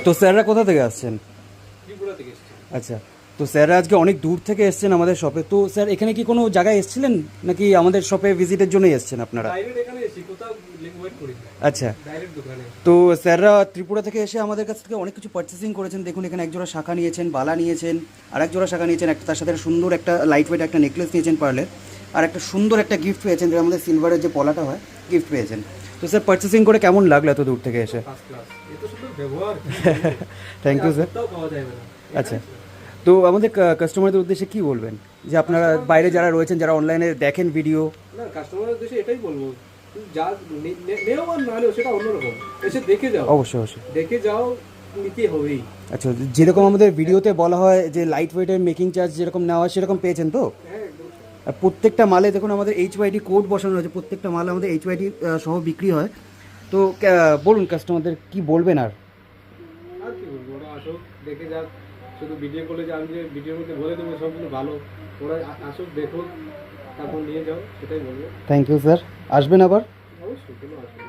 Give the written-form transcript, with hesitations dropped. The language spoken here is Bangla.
তো স্যাররা কোথা থেকে আসছেন? ত্রিপুরা থেকে এসেছি। আচ্ছা, তো স্যাররা আজকে অনেক দূর থেকে এসছেন আমাদের শপে। তো স্যার এখানে কি কোনো জায়গায় এসেছিলেন নাকি আমাদের শপে ভিজিটের জন্যই এসছেন আপনারা? ডাইরেক্ট এখানে এসেছি, কোথাও ওয়েট করি না, আচ্ছা, ডাইরেক্ট দোকানে। তো স্যাররা ত্রিপুরা থেকে এসে আমাদের কাছ থেকে অনেক কিছু পারচেসিং করেছেন। দেখুন এখানে এক জোড়া শাখা নিয়েছেন, বালা নিয়েছেন, আর এক জোড়া শাখা নিয়েছেন, একটা তার সাথে একটা সুন্দর একটা লাইট ওয়েট একটা নেকলেস নিয়েছেন পার্লের, আর একটা সুন্দর একটা গিফট পেয়েছেন, যেটা আমাদের সিলভারের যে পলাটা হয় গিফট পেয়েছেন। তো স্যার পারচেসিং করে কেমন লাগলো এত দূর থেকে এসে? ফার্স্ট ক্লাস, এত সুন্দর ব্যবহার থ্যাংক ইউ স্যার। কোথাও পাওয়া যাবে না। আচ্ছা, তো আমাদের কাস্টমারদের উদ্দেশ্যে কি বলবেন, যে আপনারা বাইরে যারা রয়েছেন, যারা অনলাইনে দেখেন ভিডিও? না, কাস্টমারের উদ্দেশ্যে এটাই বলবো, তুমি যা নেও আর না নেও সেটা অন্যরকম, এসে দেখে যাও, অবশ্যই অবশ্যই। দেখে যাও, নিতে হবেই। আচ্ছা, যেরকম আমাদের ভিডিওতে বলা হয় যে লাইট ওয়েটের মেকিং চার্জ যেরকম নেওয়া হয় সেরকম পেয়েছেন তো? হ্যাঁ, একদম। আর প্রত্যেকটা মালে দেখুন আমাদের HYD কোড বসানো হয়েছে, প্রত্যেকটা মাল আমাদের HYD সহ বিক্রি হয়। তো বলুন কাস্টমারদের কি বলবেন আর? আর কি বলবো, ওরা আসুক, দেখে যাক। শুধু ভিডিও করলে যে আমি যে ভিডিওর মধ্যে বলে দেবো সবগুলো ভালো, ওরা আসুক, দেখুক, তারপর নিয়ে যাও, সেটাই বলবো। Thank you sir. আসবেন আবার? অবশ্যই, কেন আসবে।